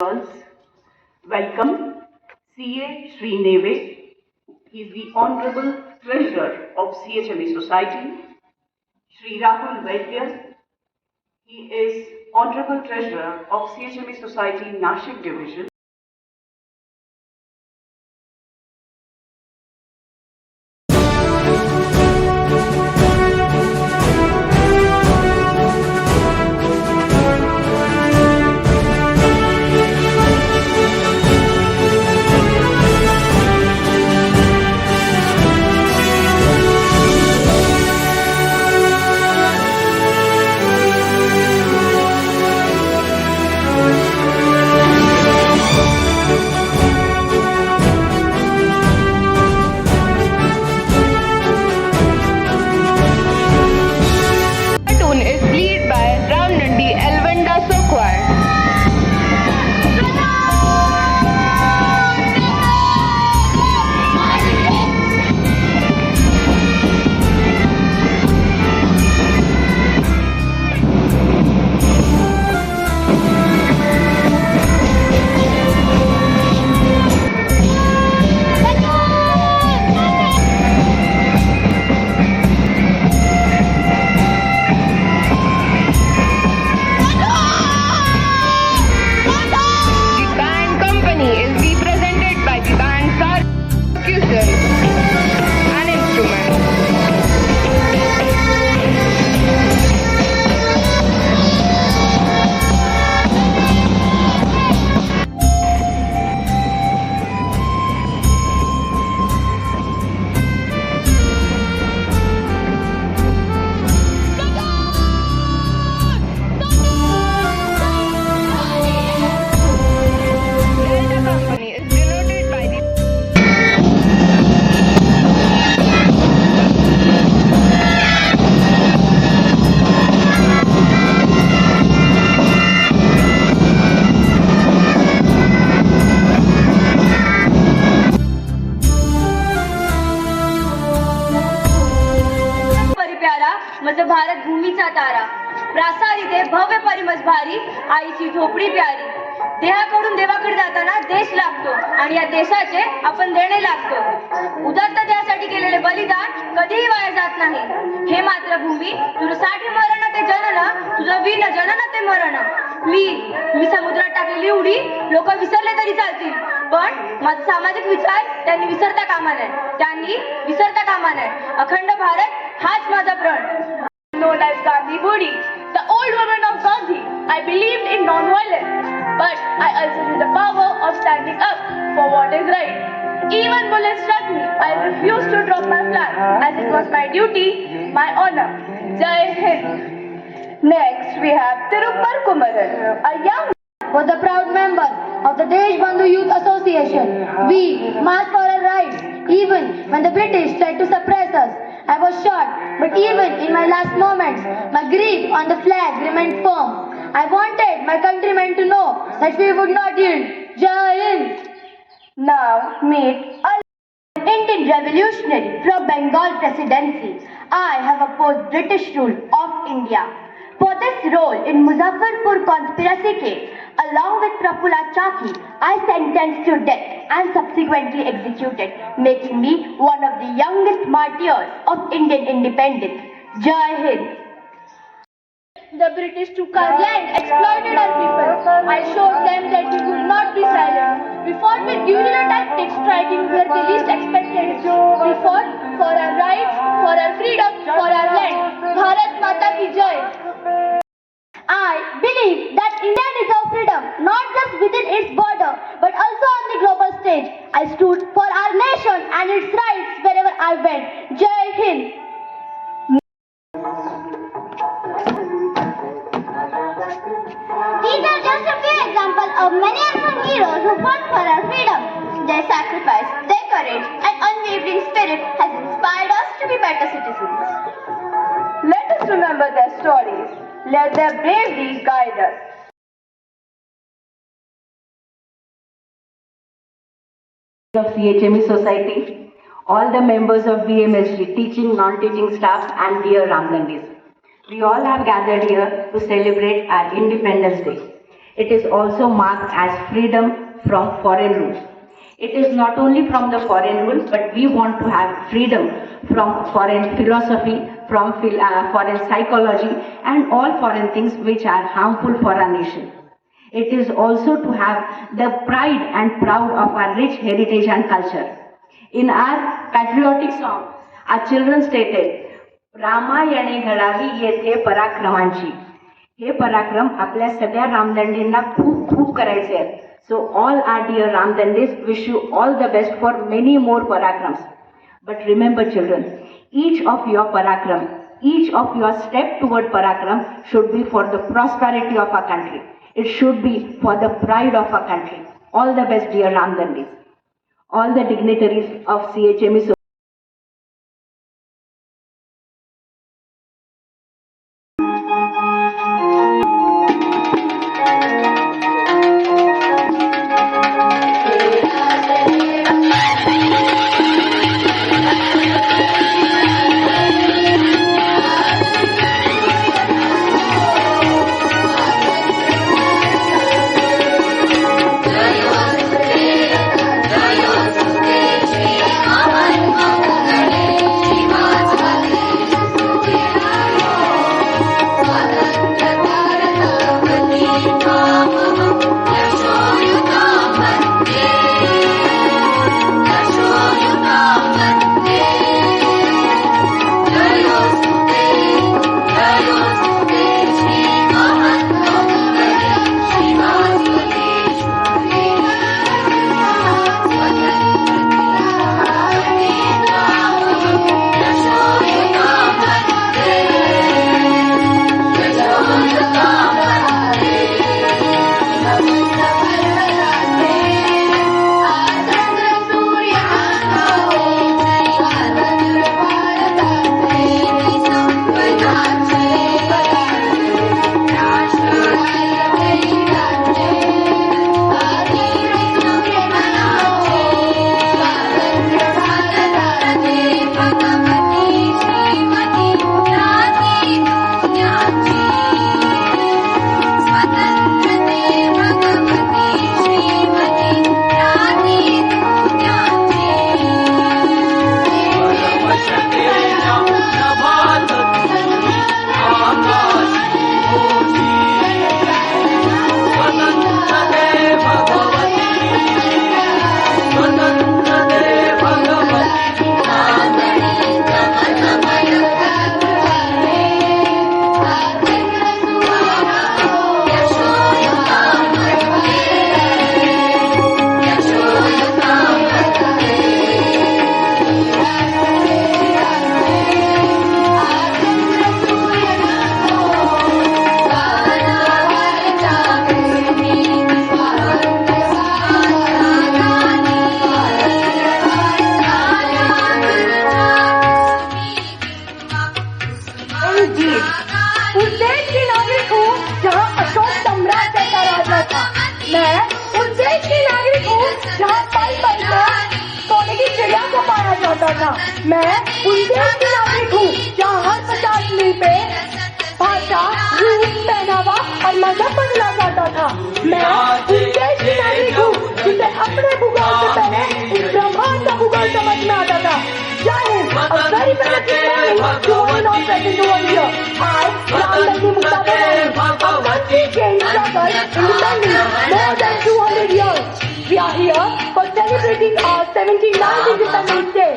Welcome CA Sri Neve. He is the Honorable Treasurer of CHME Society. Shri Rahul Vaidya. He is Honorable Treasurer of CHME Society Nashik Division. मज भारत भूमीचा तारा प्रासारिते भव्य परिमज भारी आईची झोपडी प्यारी देहाकडून देवाकडे जाताना देश लागतो आणि या देशाचे आपण देणे लागतो उदात्ततेसाठी केलेले बलिदान कधीही वाया जात नाही हे मात्र भूमी तुझ्यासाठी मरण ते जनन तुझं विण जनन ते मरण मी समुद्रात टाकलेली उडी लोक विसरले तरी चालतील पण माझे सामाजिक विचार त्यांनी विसरता कामा नये अखंड भारत हाच माझा प्रण. Known as Gandhi Budi, the old woman of Gandhi, I believed in non-violence, but I also knew the power of standing up for what is right. Even bullets struck me, I refused to drop my flag, as it was my duty, my honor. Jai Hind. Next, we have Tirupar Kumaran, a young was a proud member of the Deshbandhu Youth Association. We marched for our rights, even when the British tried to suppress us. I was shot, but even in my last moments, my grip on the flag remained firm. I wanted my countrymen to know that we would not yield. Jai Hind. Now meet an Indian revolutionary from Bengal presidency. I have opposed British rule of India. For this role in Muzaffarpur conspiracy case, along with Prafulla Chaki, I sentenced to death and subsequently executed, making me one of the youngest martyrs of Indian independence. Jai Hind. The British took our land, exploited our people. I showed them that we would not be silent. We fought with guerrilla tactics, striking where they least expected it. We fought for our rights, for our freedom, for our land. Bharat Mata ki Jai. I believe that India deserves freedom, not just within its border, but also on the global stage. I stood for our nation and its rights wherever I went. Jai Hind. These are just a few examples of many unsung heroes who fought for our freedom. Their sacrifice, their courage, and unwavering spirit has inspired us to be better citizens. Let us remember their stories. Let their bravery guide us. Of CHME Society, all the members of BMSG, teaching, non-teaching staff and dear Ramlandis. We all have gathered here to celebrate our Independence Day. It is also marked as freedom from foreign rule. It is not only from the foreign rule, but we want to have freedom from foreign philosophy, from foreign psychology, and all foreign things which are harmful for our nation. It is also to have the pride and proud of our rich heritage and culture. In our patriotic song, our children stated, रामायणे घडावी येथे पराक्रमांची. हे पराक्रम आपल्या सगळ्या रामदंडींना खूप खूप करायचे आहेत. So all our dear Ramdandis wish you all the best for many more parakrams. But remember children, each of your parakram, each of your step toward parakram should be for the prosperity of our country. It should be for the pride of our country. All the best dear Ramdandis. All the dignitaries of CHME. मैं उन देश की नागरिक हूँ जहाँ हर 50 मील पे भाषा, रूप, पहनावा और मजहब बदला जाता था। मैं उन देश की नागरिक हूँ जिसे अपने भूगोल से पहले इस ब्रह्मांड का भूगोल समझ में आता था। very benefit morning to all non present over here. I, Ramdandi Mustafa Naik, our country gained struggle independence more than 200 years. We are here for celebrating our 79th Independence Day.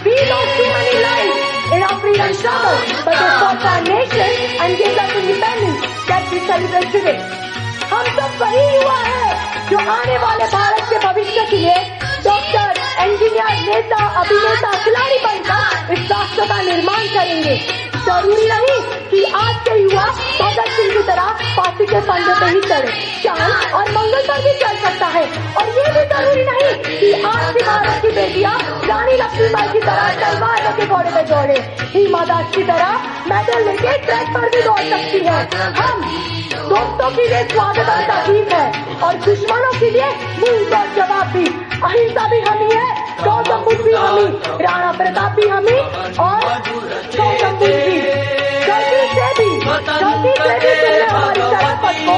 We lost too many lives in our freedom struggle, but they fought for our nation and gave us independence that we celebrate today. हम सब वही युवा हैं जो आने वाले भारत के भविष्य के लिए डॉक्टर, इंजीनियर, नेता, अभिनेता, खिलाड़ी बनकर इस राष्ट्र का निर्माण करेंगे। जरूरी नहीं कि आज के युवा भगत सिंह की तरह फांसी के फंदे पे ही चढ़े, चांद और मंगल पर भी चल सकता है। और ये भी जरूरी नहीं कि आज की भारत की बेटियां रानी लक्ष्मीबाई की तरह तलवार के घोड़े पे दौड़े, हिमा दास की तरह मेडल लेके ट्रैक पर भी दौड़ सकती है। हम दोस्तों के लिए स्वागत और ताकीद है और दुश्मनों के लिए मुंह और जवाब भी। अहिंसा भी हमी है, गौतम बुद्ध भी हमी, राणा प्रताप भी हमी और गौतम बुद्ध भी। गलती से भी तुमने हमारी शराफत को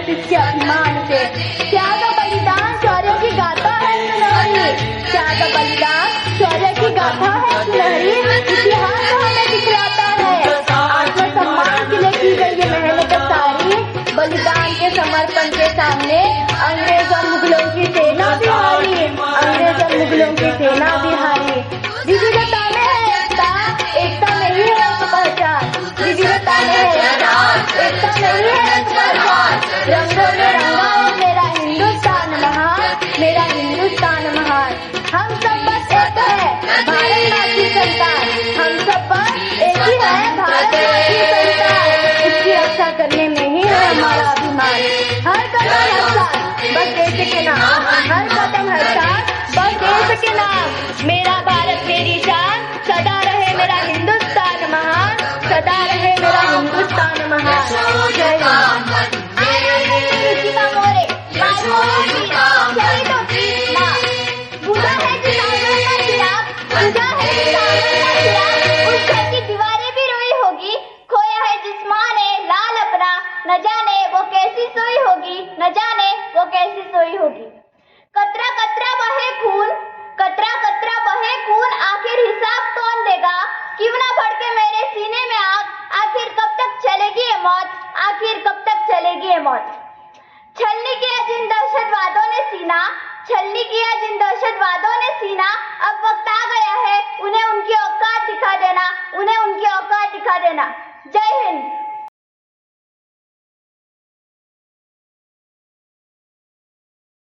देश इसके अभिमान से। त्याग बलिदान शौर्य की गाथा है सुनहरी, त्याग बलिदान शौर्य की गाथा है सुनहरी, इतिहास हमें दिखलाता है आत्मसम्मान के लिए की गई ये मेहनत सारी। बलिदान के समर्पण के सामने अंग्रेज और मुगलों की सेना भी हारी, अंग्रेज और मुगलों की सेना भी हारी। विविधता में है एकता, एकता में ही है एक पहचान, विविधता में है एकता, एकता में ही है एक पहचान। रंगों में रंगा है मेरा हिंदुस्तान महान, मेरा हिंदुस्तान महान। हम सब बस एक है भारत माँ की संतान, हम सब बस एक ही है भारत माँ की संतान। इसकी रक्षा करने में ही है हमारा अभिमान। हर कदम हर साथ बस देश के नाम, हर कदम हर साथ बस देश के नाम। मेरा भारत मेरी शान, सदा रहे मेरा हिंदुस्तान महान, सदा रहे मेरा हिंदुस्तान महान। जय हिंद। रुचिका मोरे, शहीदों की नाम, बुझा है किसानों का चिराग, बुझा है किसानों का चिराग, उस घर की दीवारें भी रोई होगी, खोया है जिस माँ ने लाल अपना, न जाने वो कैसी सोई होगी, न जाने वो कैसी सोई होगी। कतरा कतरा बहे खून, कतरा कतरा बहे खून, आखिर हिसाब कौन देगा, क्यों ना भड़के मेरे सीने में आग, आखिर कब तक चलेगी ये मौत, आखिर कब तक चलेगी ये मौत। छलनी किया जिन दहशतवादों ने सीना, छलनी किया जिन दहशतवादों ने सीना, अब वक्त आ गया है उन्हें उनकी औकात दिखा देना, उन्हें उनकी औकात दिखा देना। जय हिंद।